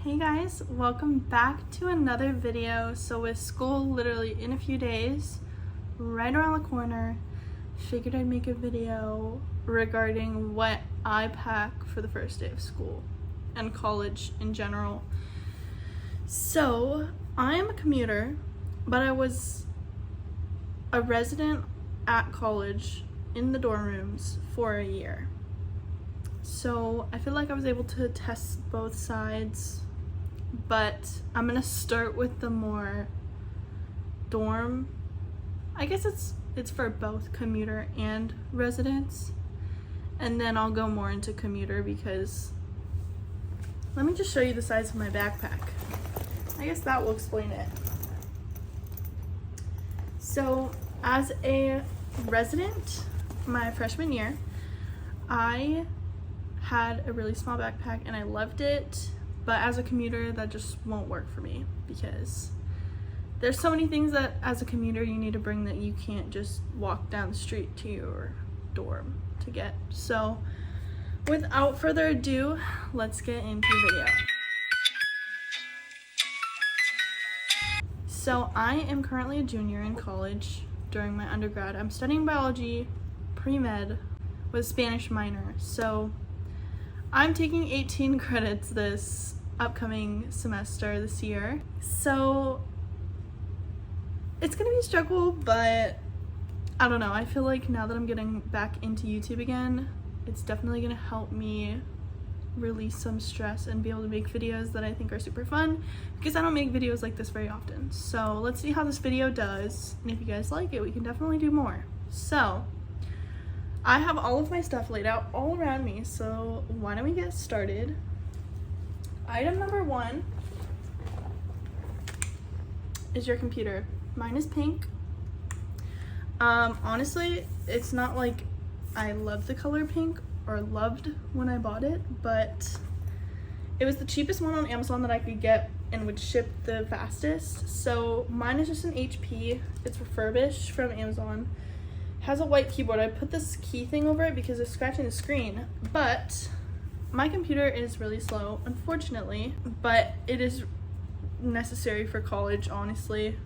Hey guys, welcome back to another video. So with school literally in a few days, right around the corner, figured I'd make a video regarding what I pack for the first day of school and college in general. So I'm a commuter, but I was a resident at college in the dorm rooms for a year. So I feel like I was able to test both sides, but I'm gonna start with the more dorm. I guess it's for both commuter and residents, and then I'll go more into commuter because let me just show you the size of my backpack. I guess that will explain it. So as a resident my freshman year, I had a really small backpack and I loved it, but as a commuter that just won't work for me because there's so many things that as a commuter you need to bring that you can't just walk down the street to your dorm to get. So without further ado, let's get into the video. So I am currently a junior in college during my undergrad. I'm studying biology pre-med with a Spanish minor. So I'm taking 18 credits this upcoming semester this year. So it's gonna be a struggle, but I don't know. I feel like now that I'm getting back into YouTube again, it's definitely gonna help me release some stress and be able to make videos that I think are super fun because I don't make videos like this very often. So let's see how this video does, and if you guys like it, we can definitely do more. So I have all of my stuff laid out all around me, so why don't we get started? Item number one is your computer. Mine is pink. Honestly, it's not like I love the color pink or loved when I bought it, but it was the cheapest one on Amazon that I could get and would ship the fastest. So mine is just an HP. It's refurbished from Amazon. Has a white keyboard. I put this key thing over it because it's scratching the screen, but my computer is really slow, unfortunately, but it is necessary for college, honestly.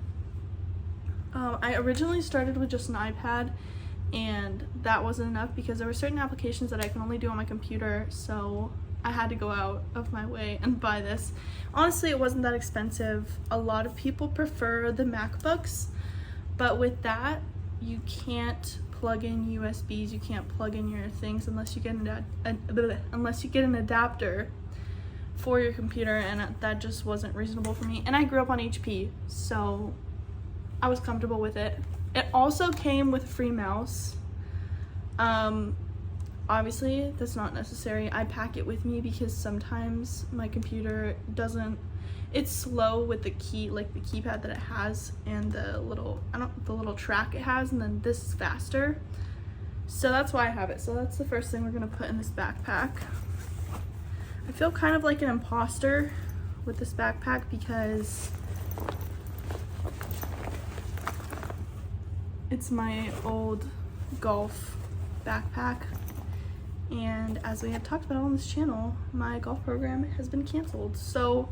I originally started with just an iPad, and that wasn't enough because there were certain applications that I can only do on my computer, so I had to go out of my way and buy this. Honestly, it wasn't that expensive. A lot of people prefer the MacBooks, but with that, you can't plug in USBs, you can't plug in your things unless you get an adapter for your computer, and that just wasn't reasonable for me. And I grew up on HP, so I was comfortable with it. It also came with a free mouse. Obviously that's not necessary. I pack it with me because sometimes my computer it's slow with the key, like the keypad that it has and the little track it has, and then this is faster. So that's why I have it. So that's the first thing we're gonna put in this backpack. I feel kind of like an imposter with this backpack because it's my old golf backpack, and as we have talked about on this channel, my golf program has been canceled. So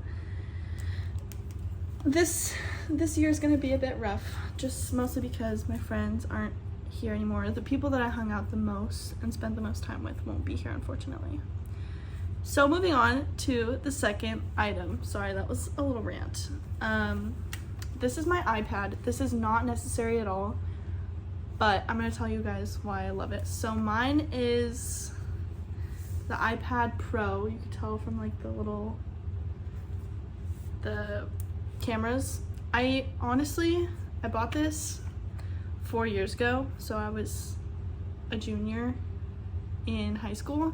this year is going to be a bit rough, just mostly because my friends aren't here anymore. The people that I hung out the most and spent the most time with won't be here, unfortunately. So moving on to the second item. Sorry, that was a little rant. This is my iPad. This is not necessary at all, but I'm going to tell you guys why I love it. So mine is the iPad Pro. You can tell from like the cameras. I bought this 4 years ago, so I was a junior in high school,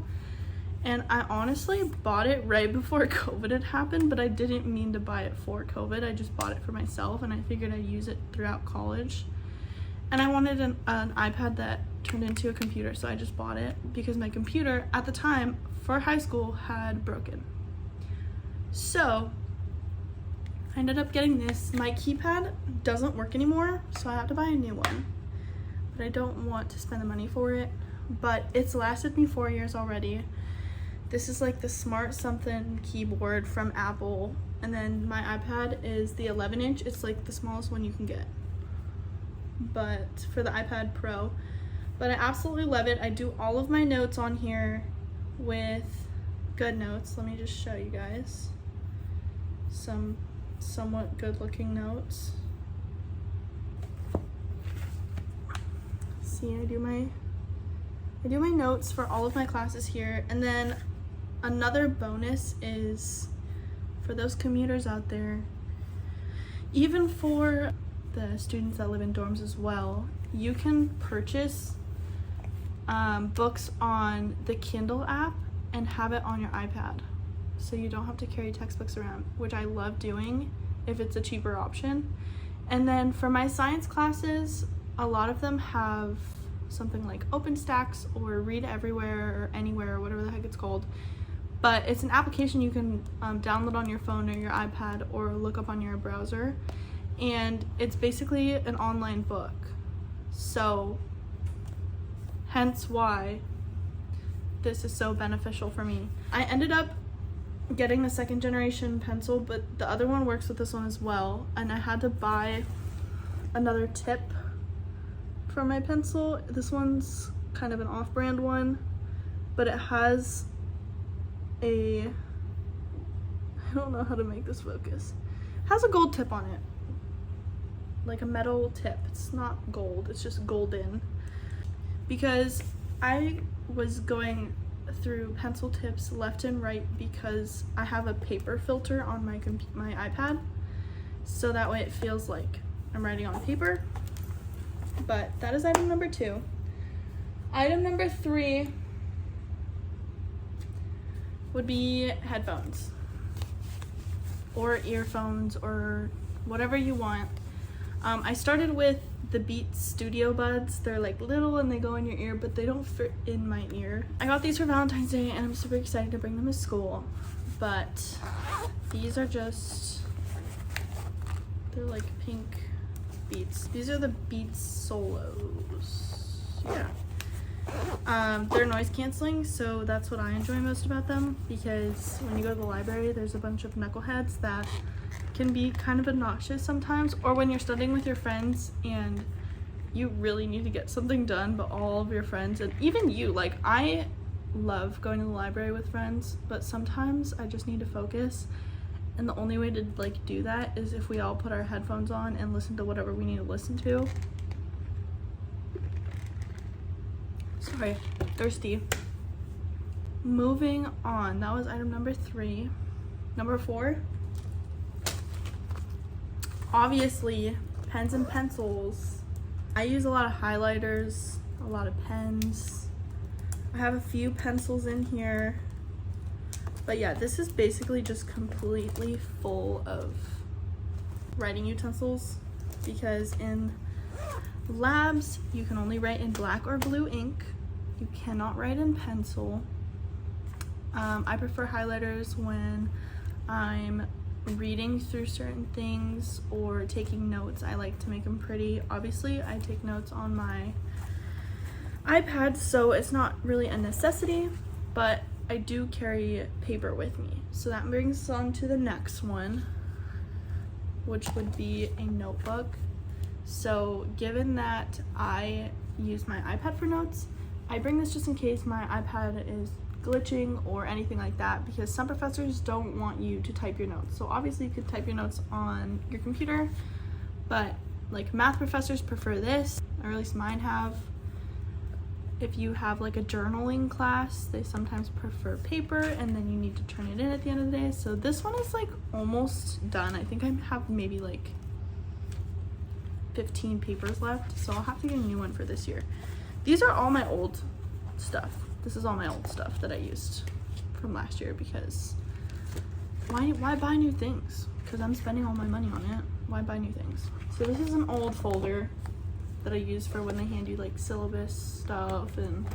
and I honestly bought it right before COVID had happened, but I didn't mean to buy it for COVID. I just bought it for myself, and I figured I'd use it throughout college, and I wanted an iPad that turned into a computer, so I just bought it because my computer at the time for high school had broken. So I ended up getting this. My keypad doesn't work anymore, so I have to buy a new one, but I don't want to spend the money for it. But it's lasted me 4 years already. This is like the Smart Something keyboard from Apple. And then my iPad is the 11-inch. It's like the smallest one you can get. But for the iPad Pro. But I absolutely love it. I do all of my notes on here with GoodNotes. Let me just show you guys some somewhat good looking notes. See, I do my notes for all of my classes here. And then another bonus is for those commuters out there, even for the students that live in dorms as well, you can purchase books on the Kindle app and have it on your iPad. So you don't have to carry textbooks around, which I love doing if it's a cheaper option. And then for my science classes, a lot of them have something like OpenStax or Read Everywhere or Anywhere or whatever the heck it's called. But it's an application you can download on your phone or your iPad or look up on your browser. And it's basically an online book. So hence why this is so beneficial for me. I ended up getting the 2nd generation pencil, but the other one works with this one as well. And I had to buy another tip for my pencil. This one's kind of an off-brand one, but it has I don't know how to make this focus. It has a gold tip on it. Like a metal tip. It's not gold, it's just golden. Because I was going through pencil tips left and right because I have a paper filter on my iPad. So that way it feels like I'm writing on paper. But that is item number 2. Item number 3 would be headphones or earphones or whatever you want. I started with the Beats Studio Buds. They're like little and they go in your ear, but they don't fit in my ear. I got these for Valentine's Day and I'm super excited to bring them to school. But these are just, they're like pink Beats. These are the Beats Solos. Yeah. They're noise canceling, so that's what I enjoy most about them, because when you go to the library there's a bunch of knuckleheads that can be kind of obnoxious sometimes, or when you're studying with your friends and you really need to get something done, but all of your friends, and even you, like I love going to the library with friends, but sometimes I just need to focus, and the only way to like do that is if we all put our headphones on and listen to whatever we need to listen to. Sorry, thirsty. Moving on, that was item number 3. Number 4, obviously pens and pencils. I use a lot of highlighters, a lot of pens. I have a few pencils in here, but yeah, this is basically just completely full of writing utensils, because in labs you can only write in black or blue ink. You cannot write in pencil. I prefer highlighters when I'm reading through certain things or taking notes. I like to make them pretty. Obviously, I take notes on my iPad, so it's not really a necessity, but I do carry paper with me. So that brings us on to the next one, which would be a notebook. So given that I use my iPad for notes, I bring this just in case my iPad is glitching or anything like that, because some professors don't want you to type your notes. So obviously you could type your notes on your computer, but like math professors prefer this, or at least mine have. If you have like a journaling class, they sometimes prefer paper, and then you need to turn it in at the end of the day. So this one is like almost done. I think I have maybe like 15 papers left, so I'll have to get a new one for this year. These are all my old stuff. This is all my old stuff that I used from last year, because why buy new things? Because I'm spending all my money on it. Why buy new things? So this is an old folder that I use for when they hand you like syllabus stuff and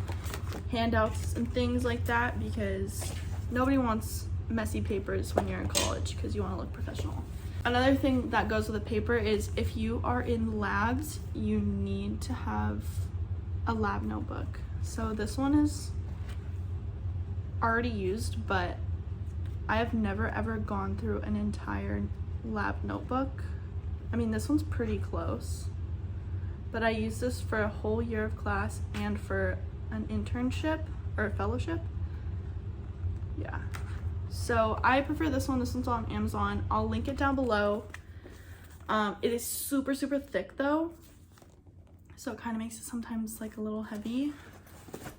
handouts and things like that, because nobody wants messy papers when you're in college because you want to look professional. Another thing that goes with the paper is if you are in labs, you need to have a lab notebook. So this one is already used, but I have never ever gone through an entire lab notebook. I mean, this one's pretty close, but I used this for a whole year of class and for an internship or a fellowship. Yeah. So I prefer this one. This one's on Amazon. I'll link it down below. It is super, super thick though, so it kind of makes it sometimes like a little heavy.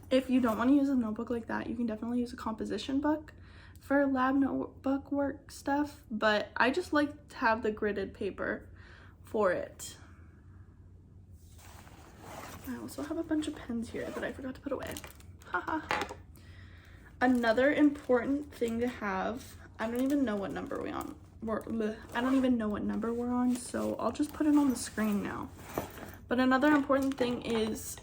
If you don't want to use a notebook like that, you can definitely use a composition book for lab notebook work stuff, but I just like to have the gridded paper for it. I also have a bunch of pens here that I forgot to put away. Haha. Another important thing to have, I don't even know what number we're on. I don't even know what number we're on, so I'll just put it on the screen now. But another important thing is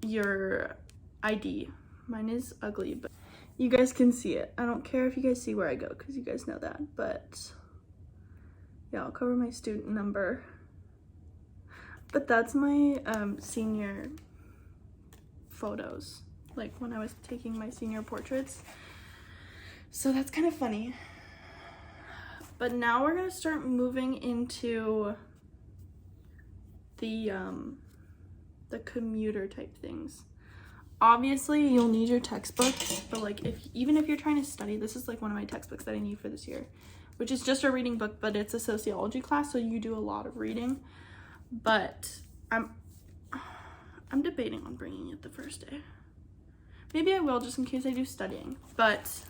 your ID. Mine is ugly, but you guys can see it. I don't care if you guys see where I go, because you guys know that, but yeah, I'll cover my student number. But that's my senior photos, like when I was taking my senior portraits. So that's kind of funny. But now we're gonna start moving into the commuter type things. Obviously you'll need your textbooks, but like even if you're trying to study, this is like one of my textbooks that I need for this year, which is just a reading book, but it's a sociology class, so you do a lot of reading. But I'm debating on bringing it the first day. Maybe I will, just in case I do studying. But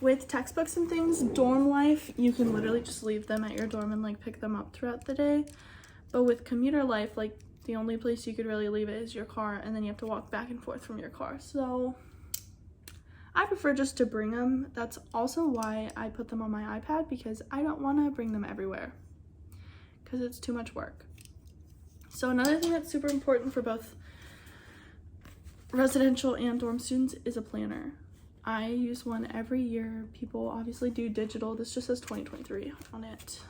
with textbooks and things, dorm life, you can literally just leave them at your dorm and like pick them up throughout the day. But with commuter life, like the only place you could really leave it is your car, and then you have to walk back and forth from your car. So I prefer just to bring them. That's also why I put them on my iPad, because I don't want to bring them everywhere because it's too much work. So another thing that's super important for both residential and dorm students is a planner. I use one every year. People obviously do digital. This just says 2023 on it.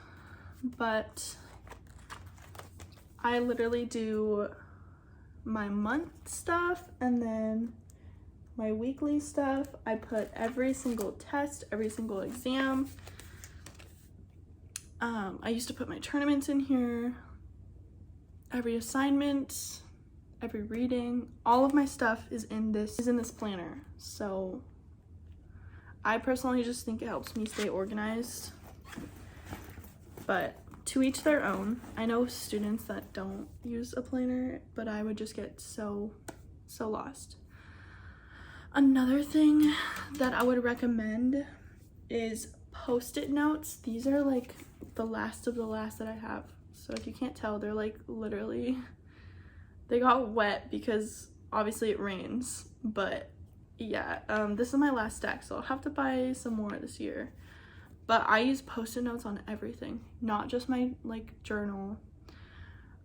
But I literally do my month stuff and then my weekly stuff. I put every single test, every single exam. I used to put my tournaments in here, every assignment, every reading. All of my stuff is in this planner. So I personally just think it helps me stay organized, but to each their own. I know students that don't use a planner, but I would just get so lost. Another thing that I would recommend is Post-it notes. These are like the last of the last that I have. So if you can't tell, they're like literally, they got wet because obviously it rains, but yeah, this is my last stack, so I'll have to buy some more this year. But I use Post-it notes on everything, not just my like journal.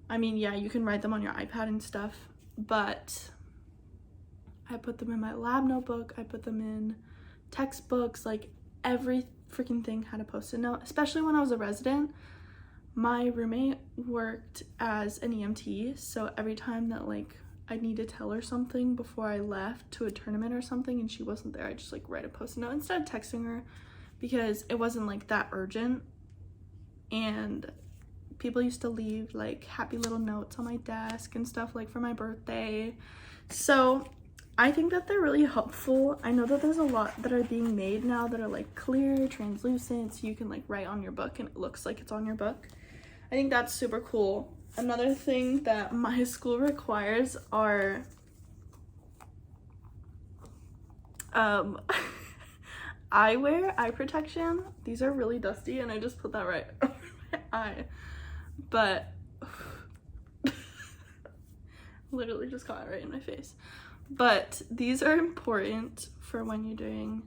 I mean, yeah, you can write them on your iPad and stuff, but I put them in my lab notebook, I put them in textbooks, like every freaking thing had a Post-it note. Especially when I was a resident, my roommate worked as an EMT, so every time that like I need to tell her something before I left to a tournament or something and she wasn't there, I just like write a Post-it note instead of texting her, because it wasn't like that urgent. And people used to leave like happy little notes on my desk and stuff like for my birthday. So I think that they're really helpful. I know that there's a lot that are being made now that are like clear, translucent, so you can like write on your book and it looks like it's on your book. I think that's super cool. Another thing that my school requires are eyewear, eye protection. These are really dusty and I just put that right over my eye, but literally just got it right in my face. But these are important for when you're doing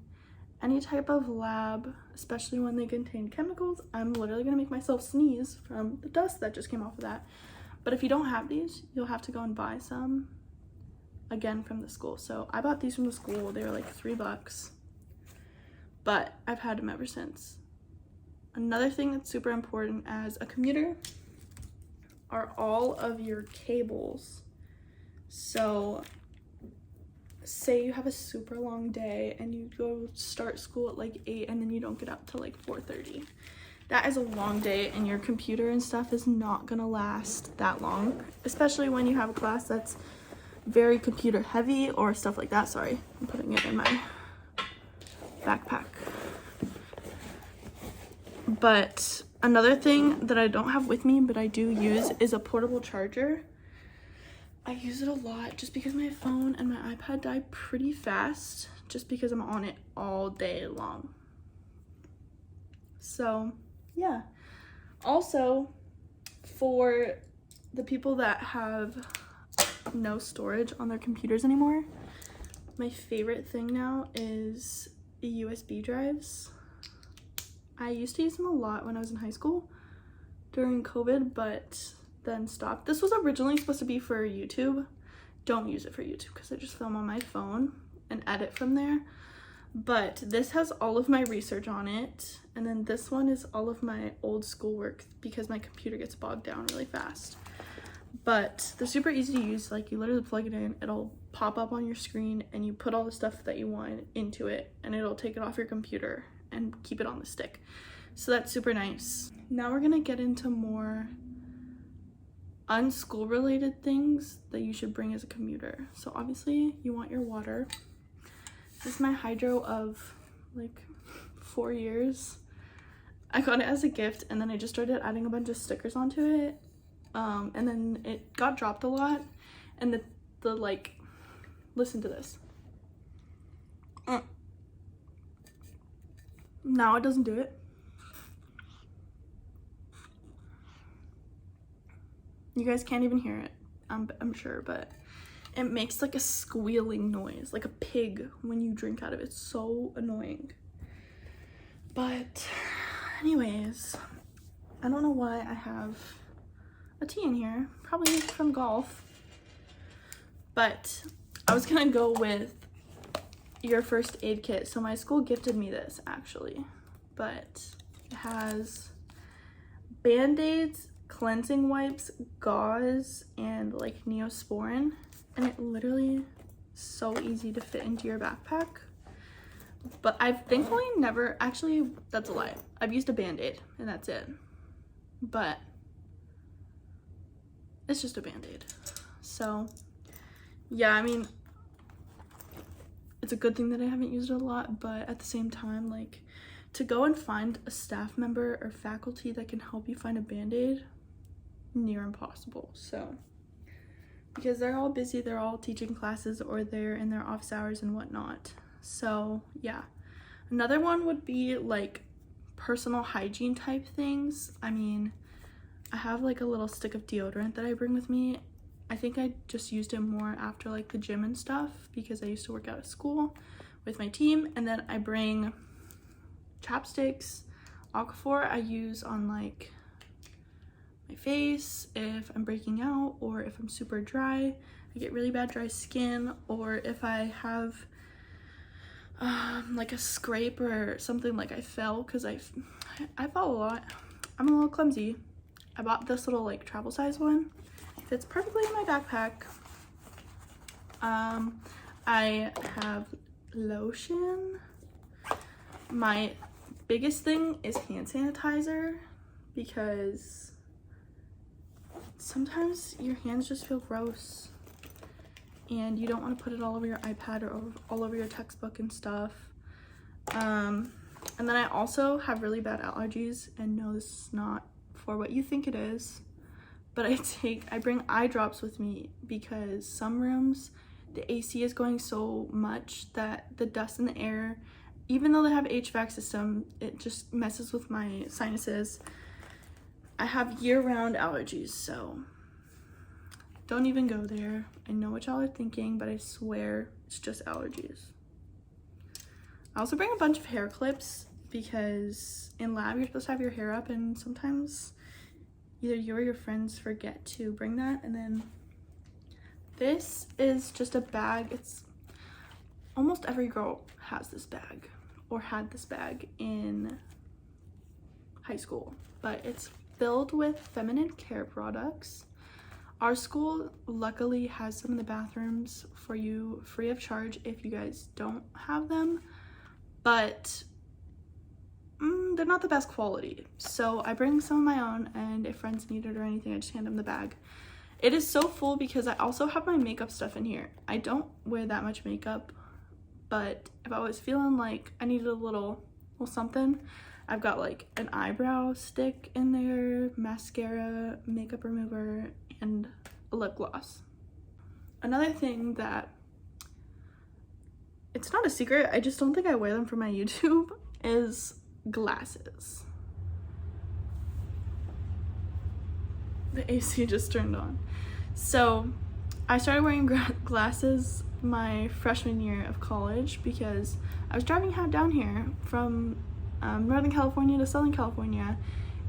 any type of lab, especially when they contain chemicals. I'm literally gonna make myself sneeze from the dust that just came off of that. But if you don't have these, you'll have to go and buy some again from the school. So I bought these from the school. They were like $3, but I've had them ever since. Another thing that's super important as a commuter are all of your cables. So say you have a super long day and you go start school at like 8 and then you don't get out till like 4:30. That is a long day, and your computer and stuff is not gonna last that long, especially when you have a class that's very computer heavy or stuff like that. Sorry, I'm putting it in my backpack. But another thing that I don't have with me but I do use is a portable charger. I use it a lot just because my phone and my iPad die pretty fast just because I'm on it all day long. So yeah. Also, for the people that have no storage on their computers anymore, my favorite thing now is USB drives. I used to use them a lot when I was in high school during COVID, but then stopped. This was originally supposed to be for YouTube. Don't use it for YouTube because I just film on my phone and edit from there. But this has all of my research on it, and then this one is all of my old schoolwork because my computer gets bogged down really fast. But they're super easy to use. Like, you literally plug it in, it'll pop up on your screen, and you put all the stuff that you want into it, and it'll take it off your computer and keep it on the stick. So that's super nice. Now we're gonna get into more unschool related things that you should bring as a commuter. So obviously you want your water. This is my hydro of like 4 years. I got it as a gift, and then I just started adding a bunch of stickers onto it. And then it got dropped a lot, and the like, listen to this. Now it doesn't do it. You guys can't even hear it, I'm sure, but it makes like a squealing noise, like a pig when you drink out of it. It's so annoying. But anyways, I don't know why I have a tea in here, probably from golf, but I was gonna go with your first aid kit. So my school gifted me this actually, but it has Band-Aids, cleansing wipes, gauze, and like Neosporin, and it literally so easy to fit into your backpack. But I've thankfully never, actually that's a lie, I've used a Band-Aid and that's it, but it's just a Band-Aid. So yeah, I mean, it's a good thing that I haven't used it a lot, but at the same time, like, to go and find a staff member or faculty that can help you find a Band-Aid, near impossible. So because they're all busy, they're all teaching classes or they're in their office hours and whatnot. So yeah, another one would be like personal hygiene type things. I mean, I have like a little stick of deodorant that I bring with me. I think I just used it more after like the gym and stuff because I used to work out at school with my team. And then I bring chapsticks. Aquaphor I use on like my face if I'm breaking out, or if I'm super dry, I get really bad dry skin, or if I have like a scrape or something, like I fell, because I fall a lot. I'm a little clumsy. I bought this little like travel size one. It fits perfectly in my backpack. I have lotion. My biggest thing is hand sanitizer, because sometimes your hands just feel gross and you don't want to put it all over your iPad or all over your textbook and stuff. And then I also have really bad allergies, and no, this is not for what you think it is, but I bring eye drops with me because some rooms the AC is going so much that the dust in the air, even though they have HVAC system, it just messes with my sinuses. I have year-round allergies, so don't even go there. I know what y'all are thinking, but I swear it's just allergies. I also bring a bunch of hair clips because in lab you're supposed to have your hair up, and sometimes either you or your friends forget to bring that. And then this is just a bag. It's almost every girl has this bag or had this bag in high school, but it's filled with feminine care products. Our school luckily has some of the bathrooms for you free of charge if you guys don't have them, but they're not the best quality. So I bring some of my own, and if friends need it or anything, I just hand them the bag. It is so full because I also have my makeup stuff in here. I don't wear that much makeup, but if I was feeling like I needed a little something, I've got like an eyebrow stick in there, mascara, makeup remover, and a lip gloss. Another thing that, it's not a secret, I just don't think I wear them for my YouTube, is glasses. The AC just turned on. So I started wearing glasses my freshman year of college because I was driving down here from Northern California to Southern California,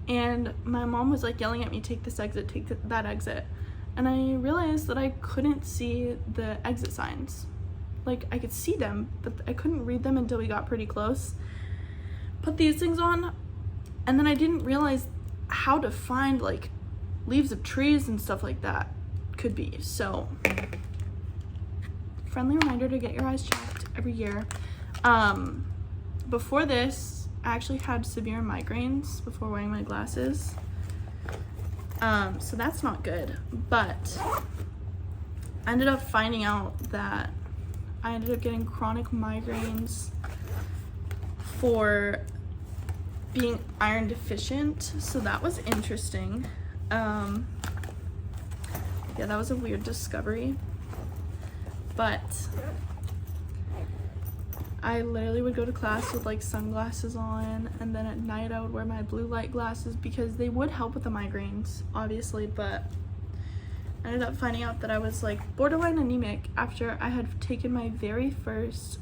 and my mom was like yelling at me, take this exit, take that exit, and I realized that I couldn't see the exit signs. Like, I could see them, but I couldn't read them until we got pretty close. Put these things on, and then I didn't realize how to find like leaves of trees and stuff like that could be. So friendly reminder to get your eyes checked every year. Before this, I actually had severe migraines before wearing my glasses, so that's not good. But I ended up finding out that I ended up getting chronic migraines for being iron deficient, so that was interesting. Yeah, that was a weird discovery, but I literally would go to class with like sunglasses on, and then at night I would wear my blue light glasses because they would help with the migraines, obviously, but I ended up finding out that I was like borderline anemic after I had taken my very first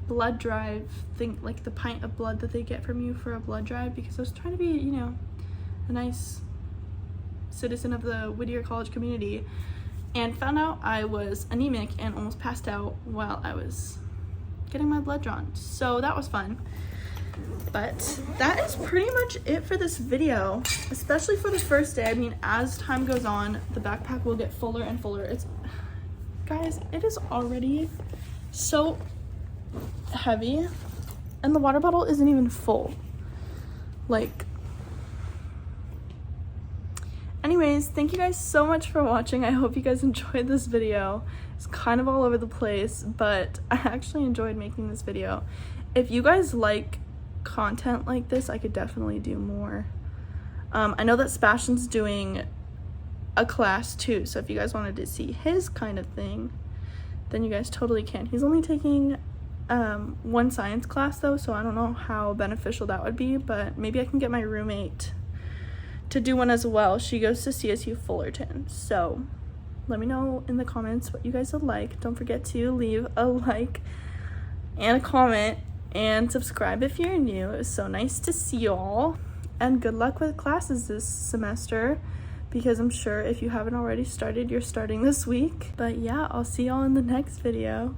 blood drive thing, like the pint of blood that they get from you for a blood drive, because I was trying to be, you know, a nice citizen of the Whittier College community, and found out I was anemic and almost passed out while I was getting my blood drawn. So that was fun. But that is pretty much it for this video, especially for the first day. I mean, as time goes on, the backpack will get fuller and fuller. Guys, it is already so heavy, and the water bottle isn't even full. Like, anyways, thank you guys so much for watching. I hope you guys enjoyed this video. It's kind of all over the place, but I actually enjoyed making this video. If you guys like content like this, I could definitely do more. I know that Sebastian's doing a class too, so if you guys wanted to see his kind of thing, then you guys totally can. He's only taking one science class though, so I don't know how beneficial that would be, but maybe I can get my roommate to do one as well. She goes to CSU Fullerton, so let me know in the comments what you guys would like. Don't forget to leave a like and a comment and subscribe if you're new. It was so nice to see y'all, and good luck with classes this semester, because I'm sure if you haven't already started, you're starting this week. But yeah, I'll see y'all in the next video.